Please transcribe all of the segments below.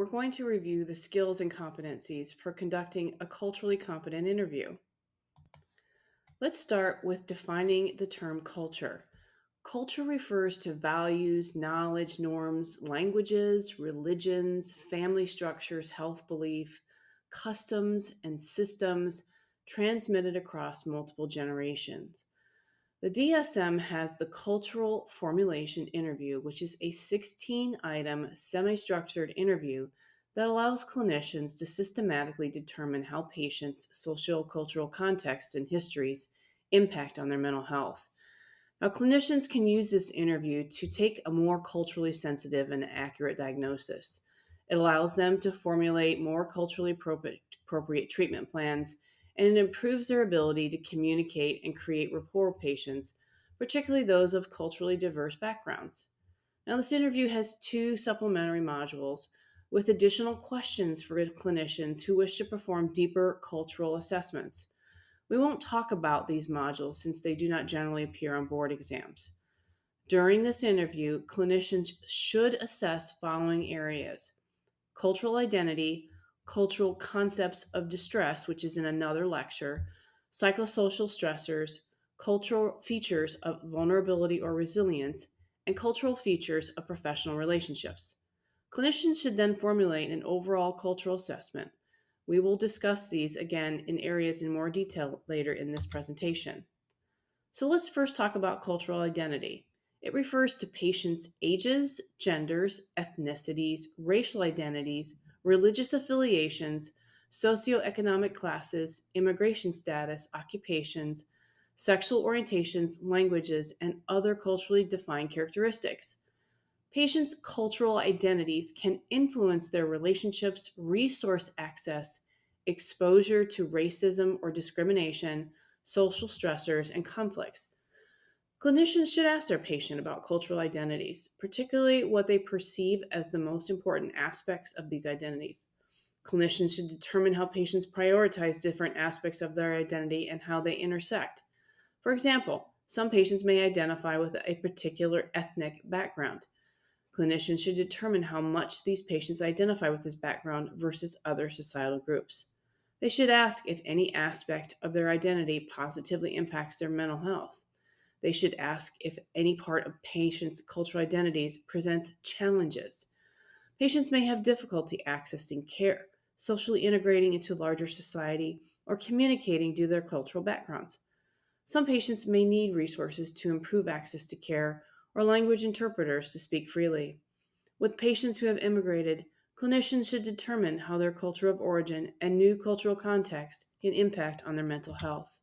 we're going to review the skills and competencies for conducting a culturally competent interview. Let's start with defining the term culture. Culture refers to values, knowledge, norms, languages, religions, family structures, health belief, customs, and systems transmitted across multiple generations. The DSM has the Cultural Formulation Interview, which is a 16-item semi structured interview that allows clinicians to systematically determine how patients' sociocultural contexts and histories impact on their mental health. Now, clinicians can use this interview to take a more culturally sensitive and accurate diagnosis. It allows them to formulate more culturally appropriate treatment plans, and it improves their ability to communicate and create rapport with patients, particularly those of culturally diverse backgrounds. Now, this interview has two supplementary modules with additional questions for clinicians who wish to perform deeper cultural assessments. We won't talk about these modules since they do not generally appear on board exams. During this interview, clinicians should assess following areas: cultural identity, cultural concepts of distress, which is in another lecture, psychosocial stressors, cultural features of vulnerability or resilience, and cultural features of professional relationships. Clinicians should then formulate an overall cultural assessment. We will discuss these again in areas in more detail later in this presentation. So let's first talk about cultural identity. It refers to patients' ages, genders, ethnicities, racial identities, religious affiliations, socioeconomic classes, immigration status, occupations, sexual orientations, languages, and other culturally defined characteristics. Patients' cultural identities can influence their relationships, resource access, exposure to racism or discrimination, social stressors, and conflicts. Clinicians should ask their patient about cultural identities, particularly what they perceive as the most important aspects of these identities. Clinicians should determine how patients prioritize different aspects of their identity and how they intersect. For example, some patients may identify with a particular ethnic background. Clinicians should determine how much these patients identify with this background versus other societal groups. They should ask if any aspect of their identity positively impacts their mental health. They should ask if any part of patients' cultural identities presents challenges. Patients may have difficulty accessing care, socially integrating into larger society, or communicating due to their cultural backgrounds. Some patients may need resources to improve access to care or language interpreters to speak freely. With patients who have immigrated, clinicians should determine how their culture of origin and new cultural context can impact on their mental health.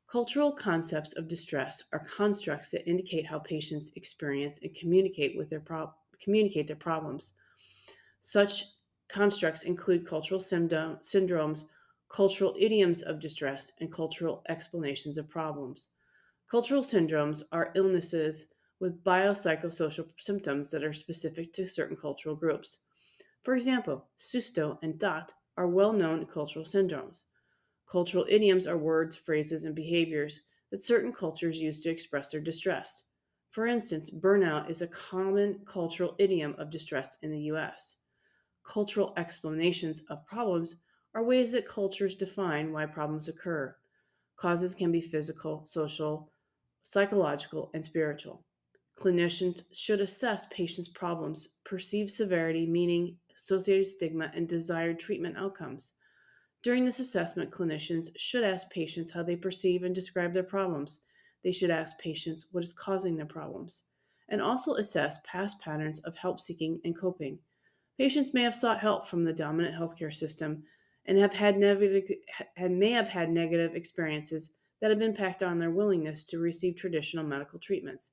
Cultural concepts of distress are constructs that indicate how patients experience and communicate their problems. Such constructs include cultural syndromes, cultural idioms of distress, and cultural explanations of problems. Cultural syndromes are illnesses with biopsychosocial symptoms that are specific to certain cultural groups. For example, susto and dot are well-known cultural syndromes. Cultural idioms are words, phrases, and behaviors that certain cultures use to express their distress. For instance, burnout is a common cultural idiom of distress in the US. Cultural explanations of problems are ways that cultures define why problems occur. Causes can be physical, social, psychological, and spiritual. Clinicians should assess patients' problems, perceived severity, meaning, associated stigma, and desired treatment outcomes. During this assessment, clinicians should ask patients how they perceive and describe their problems. They should ask patients what is causing their problems, and also assess past patterns of help seeking and coping. Patients may have sought help from the dominant healthcare system and may have had negative experiences that have impacted on their willingness to receive traditional medical treatments.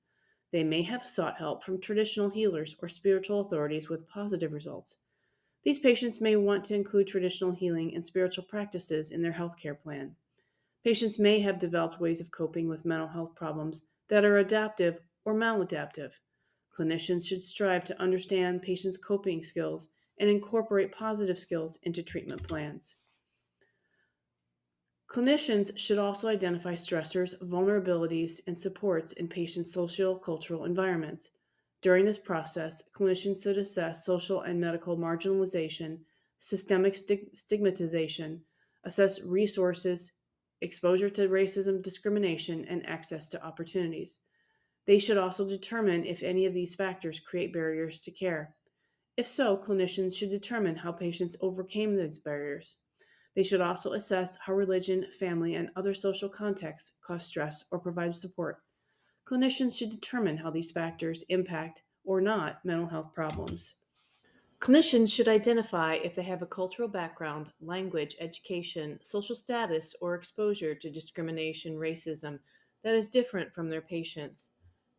They may have sought help from traditional healers or spiritual authorities with positive results. These patients may want to include traditional healing and spiritual practices in their healthcare plan. Patients may have developed ways of coping with mental health problems that are adaptive or maladaptive. Clinicians should strive to understand patients' coping skills and incorporate positive skills into treatment plans. Clinicians should also identify stressors, vulnerabilities, and supports in patients' social cultural environments. During this process, clinicians should assess social and medical marginalization, systemic stigmatization, assess resources, exposure to racism, discrimination, and access to opportunities. They should also determine if any of these factors create barriers to care. If so, clinicians should determine how patients overcame these barriers. They should also assess how religion, family, and other social contexts cause stress or provide support. Clinicians should determine how these factors impact or not mental health problems. Clinicians should identify if they have a cultural background, language, education, social status, or exposure to discrimination, racism that is different from their patients.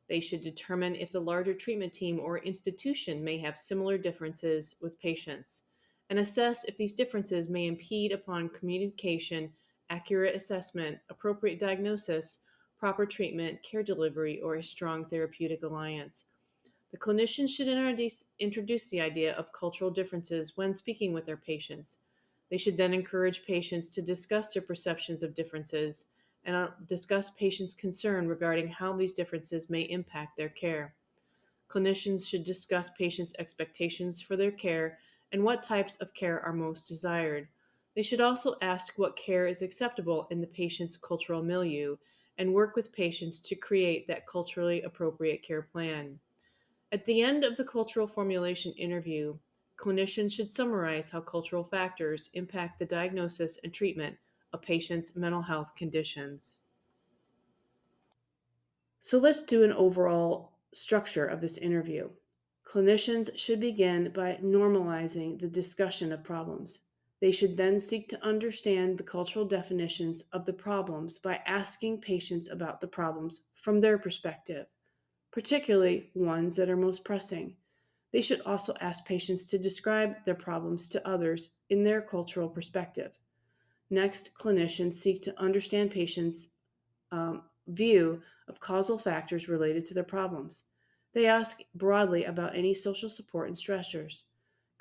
They should determine if the larger treatment team or institution may have similar differences with patients and assess if these differences may impede upon communication, accurate assessment, appropriate diagnosis, proper treatment, care delivery, or a strong therapeutic alliance. The clinicians should introduce the idea of cultural differences when speaking with their patients. They should then encourage patients to discuss their perceptions of differences and discuss patients' concern regarding how these differences may impact their care. Clinicians should discuss patients' expectations for their care and what types of care are most desired. They should also ask what care is acceptable in the patient's cultural milieu and work with patients to create that culturally appropriate care plan. At the end of the cultural formulation interview, clinicians should summarize how cultural factors impact the diagnosis and treatment of patients' mental health conditions. So let's do an overall structure of this interview. Clinicians should begin by normalizing the discussion of problems. They should then seek to understand the cultural definitions of the problems by asking patients about the problems from their perspective, particularly ones that are most pressing. They should also ask patients to describe their problems to others in their cultural perspective. Next, clinicians seek to understand patients' view of causal factors related to their problems. They ask broadly about any social support and stressors.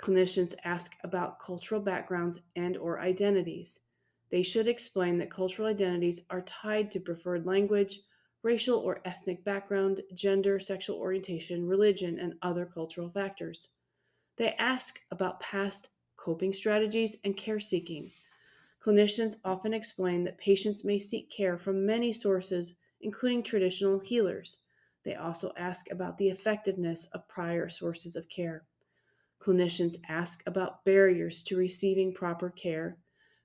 Clinicians ask about cultural backgrounds and or identities. They should explain that cultural identities are tied to preferred language, racial or ethnic background, gender, sexual orientation, religion, and other cultural factors. They ask about past coping strategies and care seeking. Clinicians often explain that patients may seek care from many sources, including traditional healers. They also ask about the effectiveness of prior sources of care. Clinicians ask about barriers to receiving proper care.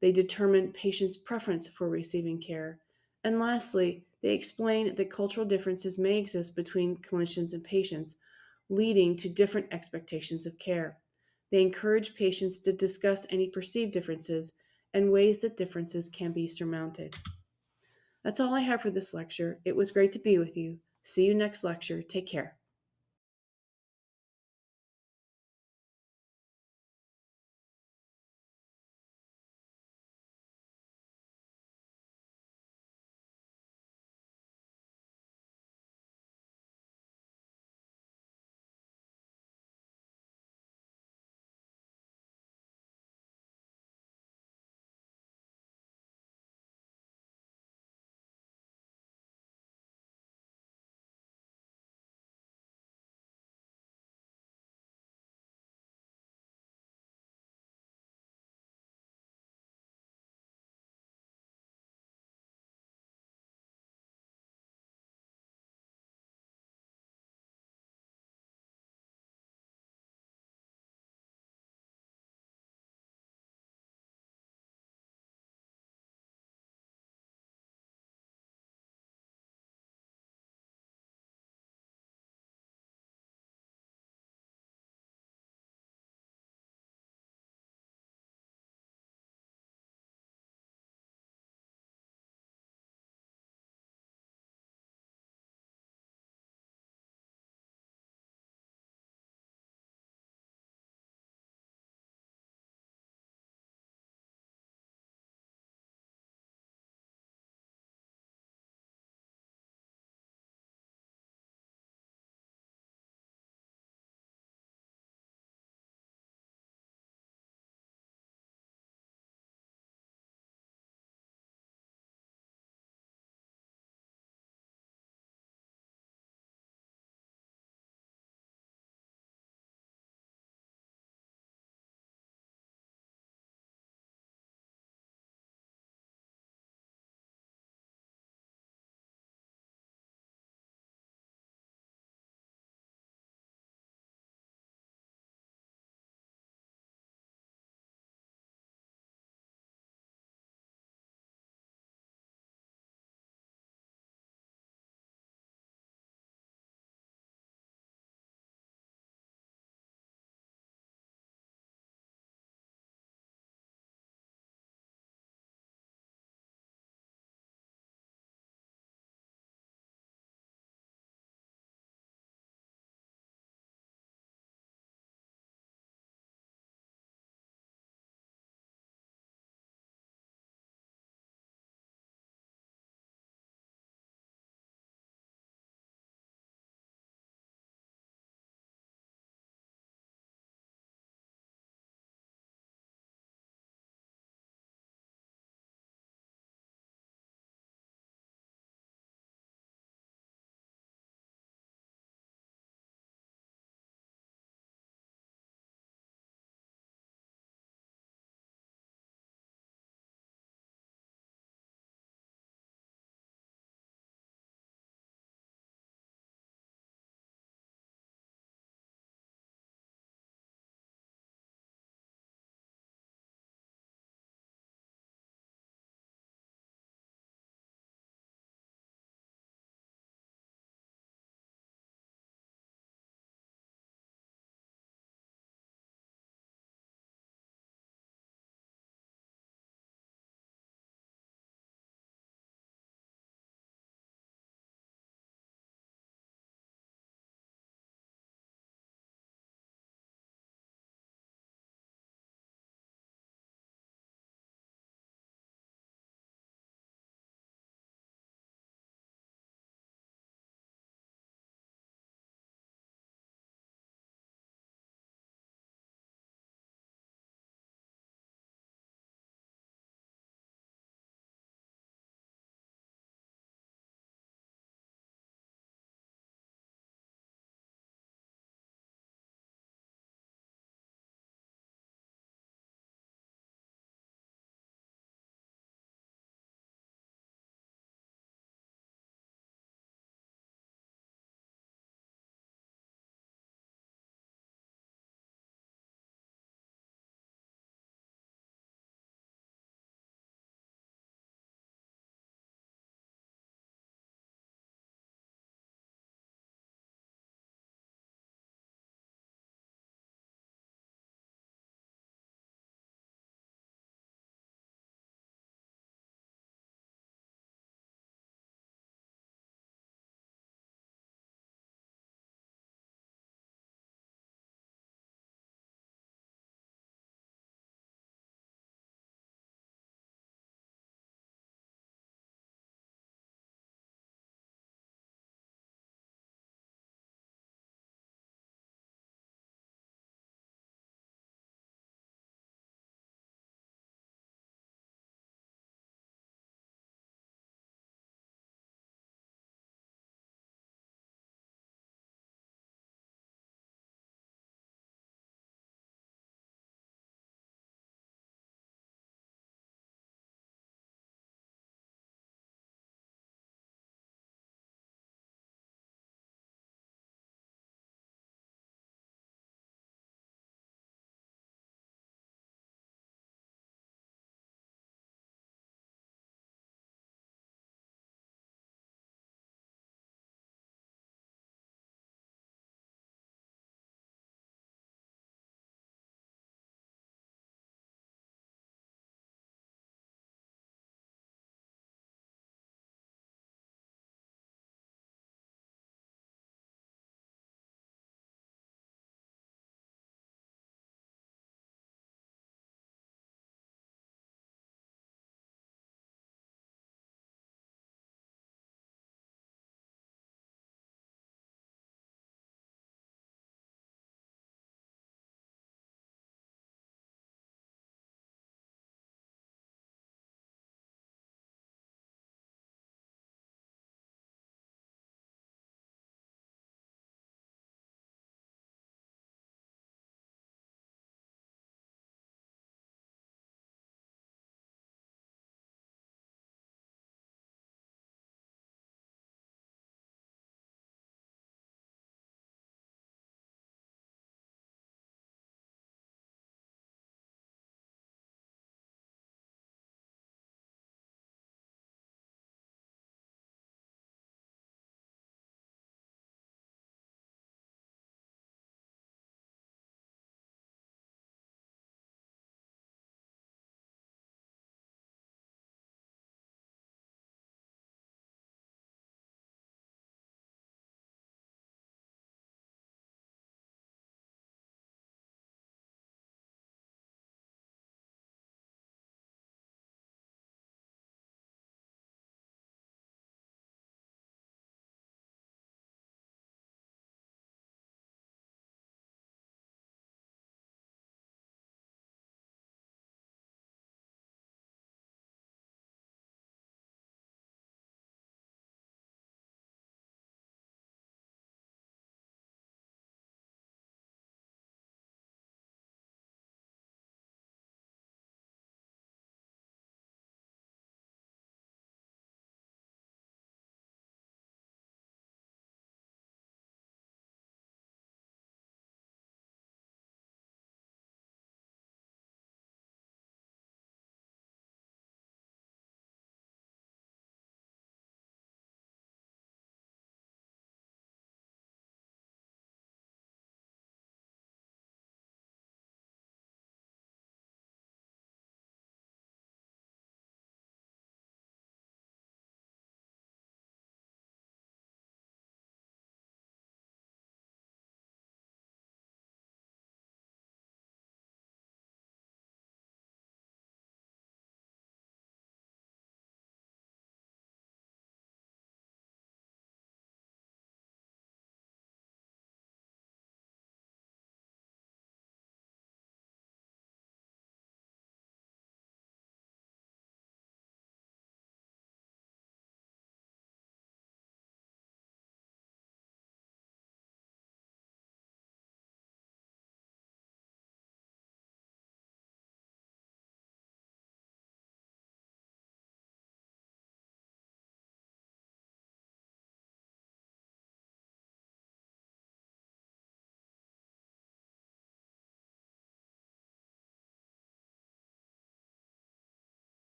They determine patients' preference for receiving care. And lastly, they explain that cultural differences may exist between clinicians and patients, leading to different expectations of care. They encourage patients to discuss any perceived differences and ways that differences can be surmounted. That's all I have for this lecture. It was great to be with you. See you next lecture. Take care.